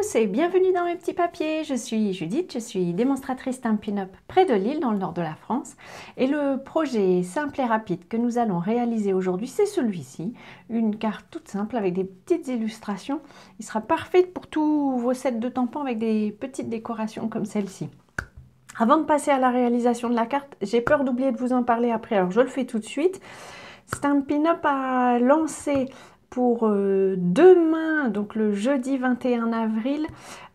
tous et bienvenue dans mes petits papiers. Je suis Judith, je suis démonstratrice Stampin' Up près de Lille dans le nord de la France. Et le projet simple et rapide que nous allons réaliser aujourd'hui, c'est celui-ci. Une carte toute simple avec des petites illustrations. Il sera parfait pour tous vos sets de tampons avec des petites décorations comme celle-ci. Avant de passer à la réalisation de la carte, j'ai peur d'oublier de vous en parler après, alors je le fais tout de suite. Stampin' Up a lancé pour demain, donc le jeudi 21 avril,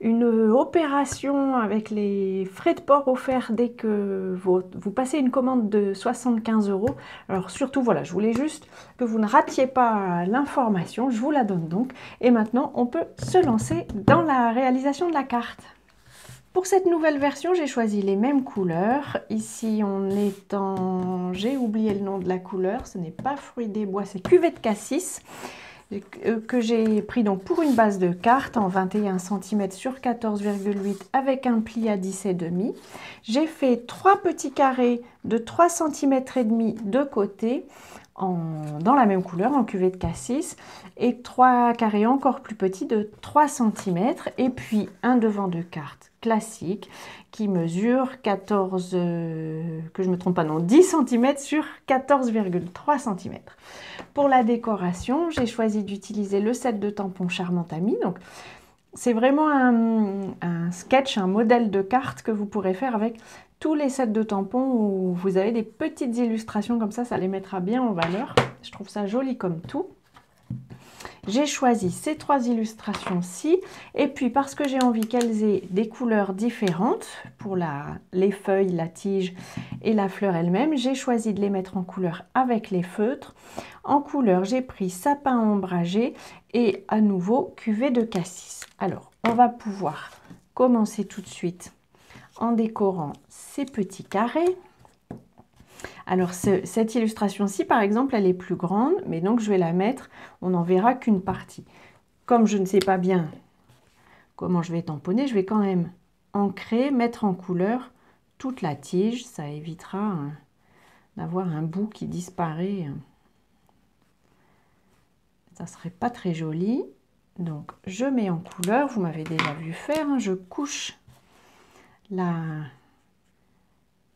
une opération avec les frais de port offerts dès que vous passez une commande de 75 €. Alors surtout, voilà, je voulais juste que vous ne ratiez pas l'information, je vous la donne donc. Et maintenant, on peut se lancer dans la réalisation de la carte. Pour cette nouvelle version, j'ai choisi les mêmes couleurs. Ici, on est en... J'ai oublié le nom de la couleur, ce n'est pas Fruit des Bois, c'est Cuvette Cassis, que j'ai pris donc pour une base de carte en 21 cm sur 14,8 avec un pli à 10,5. J'ai fait 3 petits carrés de 3 cm et demi de côté dans la même couleur, en cuvette Cassis, et 3 carrés encore plus petits de 3 cm, et puis un devant de carte classique qui mesure 14, que je me trompe pas, non, 10 cm sur 14,3 cm. Pour la décoration, j'ai choisi d'utiliser le set de tampons Charmante Amie. Donc, c'est vraiment un sketch, un modèle de carte que vous pourrez faire avec tous les sets de tampons où vous avez des petites illustrations comme ça les mettra bien en valeur. Je trouve ça joli comme tout. J'ai choisi ces 3 illustrations-ci, et puis parce que j'ai envie qu'elles aient des couleurs différentes pour les feuilles, la tige et la fleur elle-même, j'ai choisi de les mettre en couleur avec les feutres. En couleur, j'ai pris sapin ombragé et à nouveau cuvée de cassis. Alors, on va pouvoir commencer tout de suite en décorant ces petits carrés. Alors cette illustration-ci, par exemple, elle est plus grande, mais donc je vais la mettre, on n'en verra qu'une partie. Comme je ne sais pas bien comment je vais tamponner, je vais quand même ancrer, mettre en couleur toute la tige. Ça évitera d'avoir un bout qui disparaît. Ça serait pas très joli. Donc je mets en couleur, vous m'avez déjà vu faire, hein, je couche la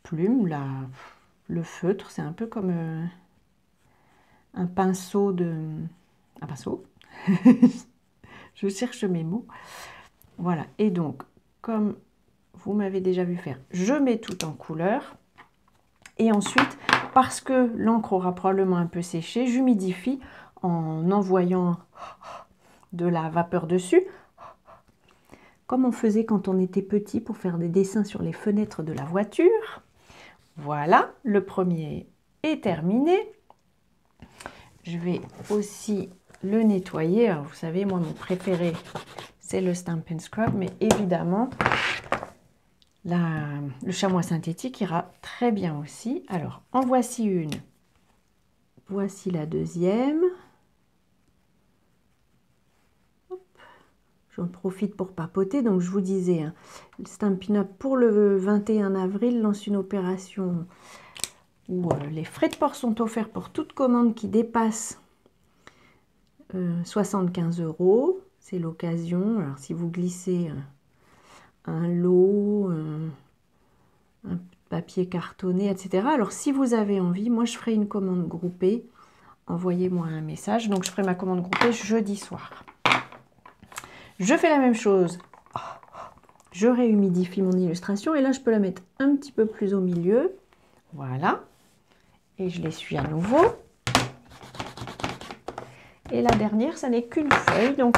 plume, le feutre, c'est un peu comme un pinceau un pinceau. Je cherche mes mots. Voilà, et donc, comme vous m'avez déjà vu faire, je mets tout en couleur. Et ensuite, parce que l'encre aura probablement un peu séché, j'humidifie en envoyant de la vapeur dessus, comme on faisait quand on était petit pour faire des dessins sur les fenêtres de la voiture. Voilà, le premier est terminé. Je vais aussi le nettoyer. Alors, vous savez, moi, mon préféré, c'est le Stampin' Scrub, mais évidemment, le chamois synthétique ira très bien aussi. Alors, en voici une. Voici la deuxième. J'en profite pour papoter. Donc, je vous disais, hein, le Stampin' Up pour le 21 avril lance une opération où les frais de port sont offerts pour toute commande qui dépasse 75 €. C'est l'occasion. Alors, si vous glissez un lot, un papier cartonné, etc. Alors, si vous avez envie, moi, je ferai une commande groupée. Envoyez-moi un message. Donc, je ferai ma commande groupée jeudi soir. Je fais la même chose. Je réhumidifie mon illustration. Et là, je peux la mettre un petit peu plus au milieu. Voilà. Et je l'essuie à nouveau. Et la dernière, ça n'est qu'une feuille. Donc,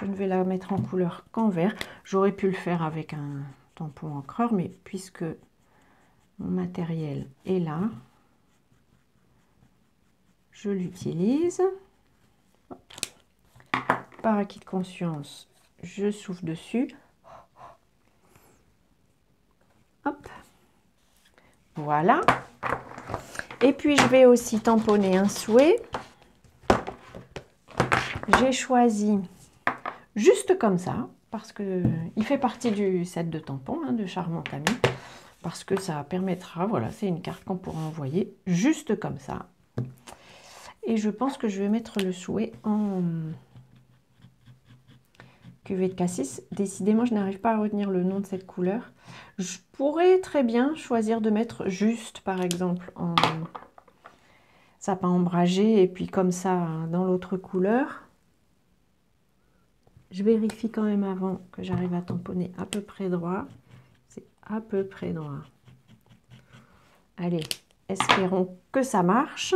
je ne vais la mettre en couleur qu'en vert. J'aurais pu le faire avec un tampon encreur, mais puisque mon matériel est là, je l'utilise. Par acquis de conscience, je souffle dessus. Hop. Voilà. Et puis, je vais aussi tamponner un souhait. J'ai choisi juste comme ça, parce qu'il fait partie du set de tampons de Charmante Amie, parce que ça permettra, voilà, c'est une carte qu'on pourra envoyer juste comme ça. Et je pense que je vais mettre le souhait en cuvée de cassis. Décidément, je n'arrive pas à retenir le nom de cette couleur. Je pourrais très bien choisir de mettre juste, par exemple, en sapin ombragé, et puis comme ça, dans l'autre couleur. Je vérifie quand même avant que j'arrive à tamponner à peu près droit. C'est à peu près droit. Allez, espérons que ça marche.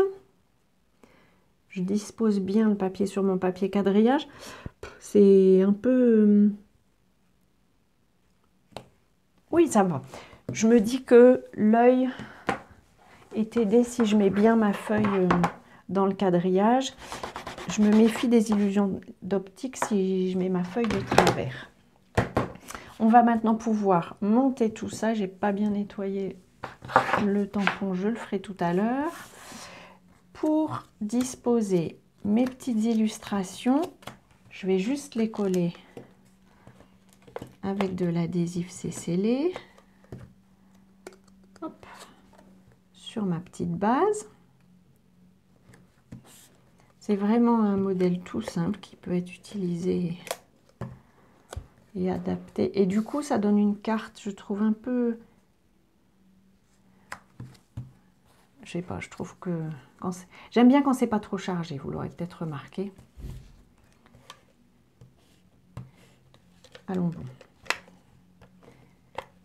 Je dispose bien le papier sur mon papier quadrillage. C'est un peu... Oui, ça va. Je me dis que l'œil est aidé si je mets bien ma feuille dans le quadrillage. Je me méfie des illusions d'optique si je mets ma feuille de travers. On va maintenant pouvoir monter tout ça. J'ai pas bien nettoyé le tampon, je le ferai tout à l'heure. Pour disposer mes petites illustrations, je vais juste les coller avec de l'adhésif scellé. Hop, sur ma petite base. C'est vraiment un modèle tout simple qui peut être utilisé et adapté. Et du coup, ça donne une carte, je trouve un peu... Je sais pas, je trouve que... J'aime bien quand c'est pas trop chargé, vous l'aurez peut-être remarqué. Allons bon.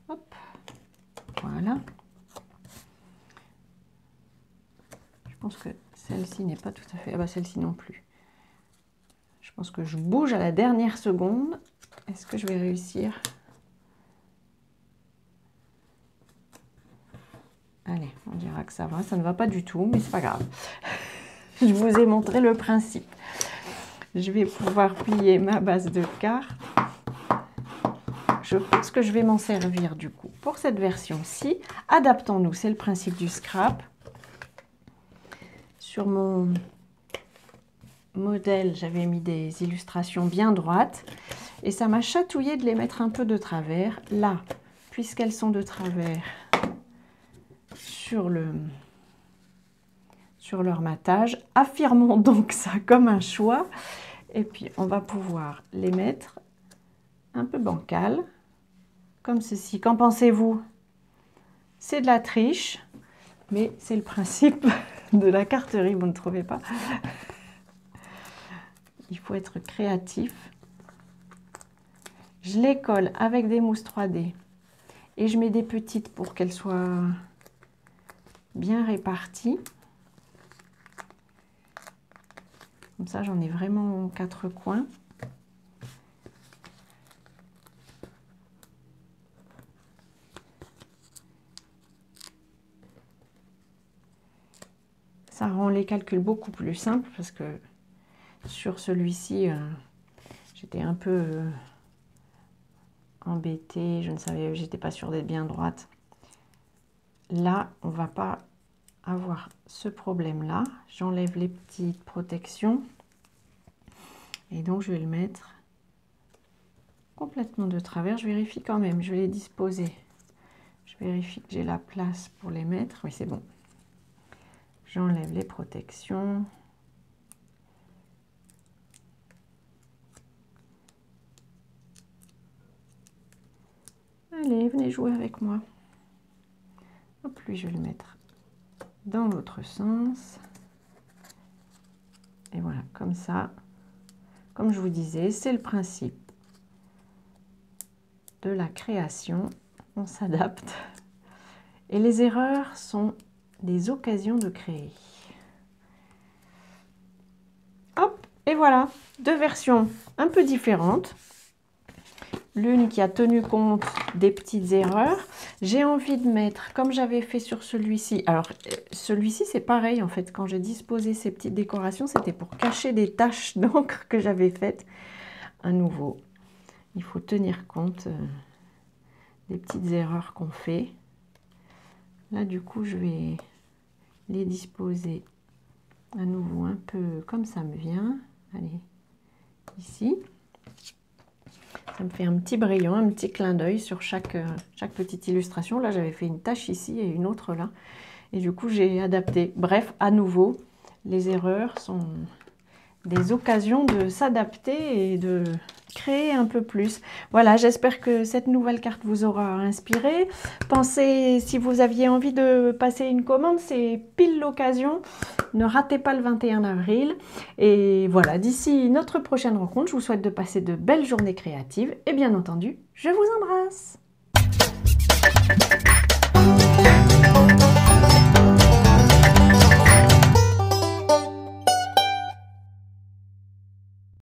Hop, voilà. Je pense que celle-ci n'est pas tout à fait... Ah bah celle-ci non plus. Je pense que je bouge à la dernière seconde. Est-ce que je vais réussir? Allez, on dira que ça va. Ça ne va pas du tout, mais c'est pas grave. Je vous ai montré le principe. Je vais pouvoir plier ma base de carte. Je pense que je vais m'en servir du coup pour cette version-ci. Adaptons-nous, c'est le principe du scrap. Sur mon modèle, j'avais mis des illustrations bien droites et ça m'a chatouillé de les mettre un peu de travers. Là, puisqu'elles sont de travers sur leur matage, affirmons donc ça comme un choix. Et puis, on va pouvoir les mettre un peu bancal, comme ceci. Qu'en pensez-vous? C'est de la triche, mais c'est le principe de la carterie, vous ne trouvez pas? Il faut être créatif. Je les colle avec des mousses 3D et je mets des petites pour qu'elles soient bien réparties. Comme ça, j'en ai vraiment 4 coins. Ça rend les calculs beaucoup plus simples parce que sur celui-ci, j'étais un peu embêtée, je ne savais, j'étais pas sûre d'être bien droite. Là, on va pas avoir ce problème-là. J'enlève les petites protections et donc je vais le mettre complètement de travers. Je vérifie quand même, je vais les disposer. Je vérifie que j'ai la place pour les mettre. Oui, c'est bon. J'enlève les protections. Allez, venez jouer avec moi. Hop, lui, je vais le mettre dans l'autre sens. Et voilà, comme ça. Comme je vous disais, c'est le principe de la création. On s'adapte. Et les erreurs sont des occasions de créer. Hop, et voilà, 2 versions un peu différentes. L'une qui a tenu compte des petites erreurs. J'ai envie de mettre, comme j'avais fait sur celui-ci, alors celui-ci c'est pareil en fait, quand j'ai disposé ces petites décorations, c'était pour cacher des taches d'encre que j'avais faites. À nouveau, il faut tenir compte des petites erreurs qu'on fait. Là du coup, je vais les disposer à nouveau un peu comme ça me vient. Allez, ici. Ça me fait un petit brillant, un petit clin d'œil sur chaque petite illustration. Là, j'avais fait une tache ici et une autre là. Et du coup, j'ai adapté. Bref, à nouveau, les erreurs sont des occasions de s'adapter et de créer un peu plus. Voilà, j'espère que cette nouvelle carte vous aura inspiré. Pensez, si vous aviez envie de passer une commande, c'est pile l'occasion. Ne ratez pas le 21 avril. Et voilà, d'ici notre prochaine rencontre, je vous souhaite de passer de belles journées créatives. Et bien entendu, je vous embrasse.